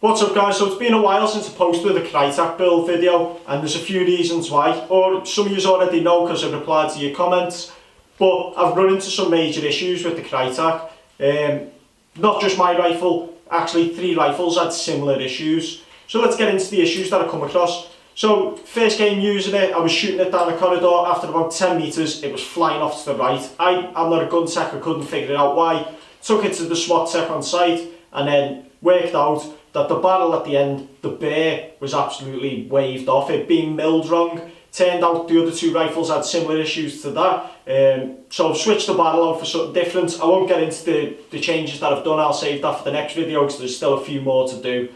What's up guys, so it's been a while since I posted the Krytac build video and there's a few reasons why, or some of you already know because I've replied to your comments, but I've run into some major issues with the Krytac. Not just my rifle, actually 3 rifles had similar issues. So let's get into the issues that I come across. So first game using it, I was shooting it down a corridor. After about 10 metres it was flying off to the right. I'm not a gun tech, I couldn't figure out why. Took it to the SWAT tech on site and then worked out that the barrel at the end, the bear, was absolutely waved off, it being milled wrong. Turned out the other 2 rifles had similar issues to that. So I've switched the barrel out for something different. I won't get into the changes that I've done, I'll save that for the next video because there's still a few more to do.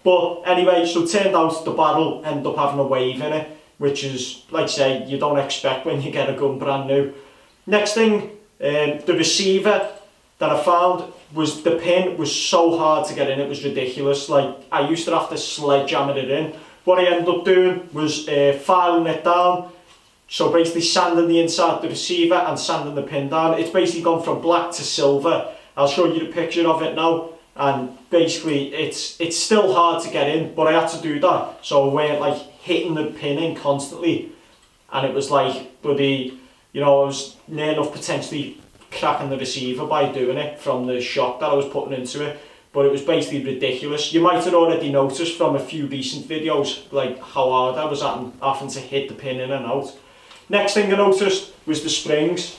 But anyway, so it turned out the barrel ended up having a wave in it, which is, like I say, you don't expect when you get a gun brand new. Next thing, the receiver that I found was the pin was so hard to get in, it was ridiculous. Like, I used to have to sledgehammer it in. What I ended up doing was filing it down, so basically sanding the inside of the receiver and sanding the pin down. It's basically gone from black to silver. I'll show you the picture of it now, and basically it's still hard to get in, but I had to do that so I weren't like hitting the pin in constantly, and it was like bloody, you know, I was near enough potentially cracking the receiver by doing it from the shock that I was putting into it. But it was basically ridiculous. You might have already noticed from a few recent videos like how hard I was having to hit the pin in and out. Next thing I noticed was the springs.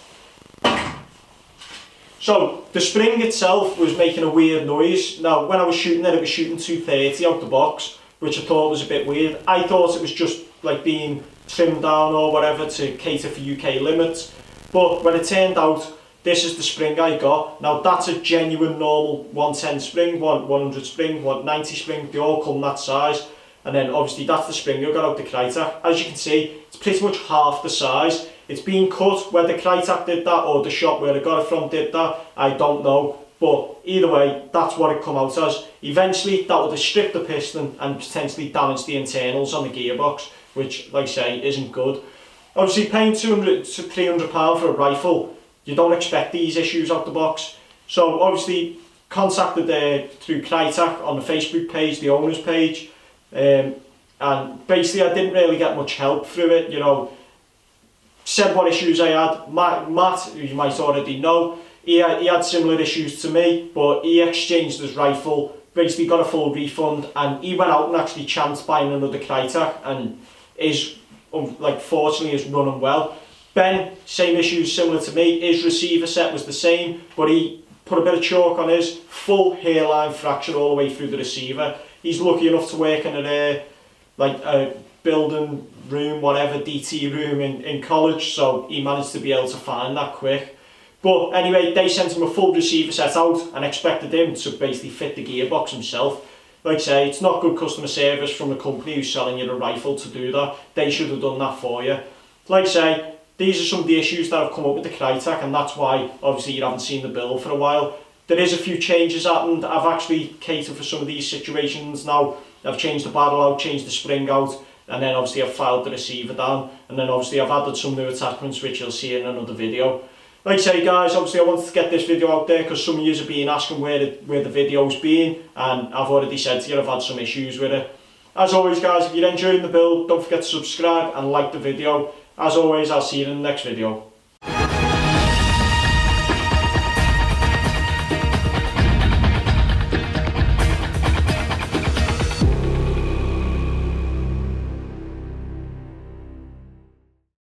So the spring itself was making a weird noise. Now when I was shooting it was shooting 230 out the box, which I thought was a bit weird. I thought it was just like being trimmed down or whatever to cater for UK limits. But when it turned out, this is the spring I got. Now that's a genuine normal 110 spring, 100 spring, 190 spring, they all come that size. And then obviously that's the spring I got out the Krytac. As you can see, it's pretty much half the size. It's been cut where the Krytac did that or the shop where I got it from did that, I don't know. But either way, that's what it come out as. Eventually that would have stripped the piston and potentially damaged the internals on the gearbox, which like I say isn't good. Obviously paying £200 to £300 for a rifle, you don't expect these issues out the box. So obviously contacted through Krytac on the Facebook page, the owners page, and basically I didn't really get much help through it, you know. Said what issues I had. Matt, who you might already know, he had similar issues to me, but he exchanged his rifle, basically got a full refund, and he went out and actually chanced buying another Krytac, and is, like, fortunately is running well. Ben, same issues similar to me, his receiver set was the same, but he put a bit of chalk on his, full hairline fracture all the way through the receiver. He's lucky enough to work in like a building room, whatever, DT room in college, so he managed to be able to find that quick. But anyway, they sent him a full receiver set out and expected him to basically fit the gearbox himself. Like I say, it's not good customer service from the company who's selling you a rifle to do that. They should have done that for you. Like I say, these are some of the issues that have come up with the Krytac, and that's why obviously you haven't seen the build for a while. There is a few changes happened. I've actually catered for some of these situations now. I've changed the barrel out, changed the spring out, and then obviously I've filed the receiver down, and then obviously I've added some new attachments which you'll see in another video. Like I say guys, obviously I wanted to get this video out there because some of you have been asking where the video's been, and I've already said to you I've had some issues with it. As always guys, if you're enjoying the build, don't forget to subscribe and like the video. As always, I'll see you in the next video.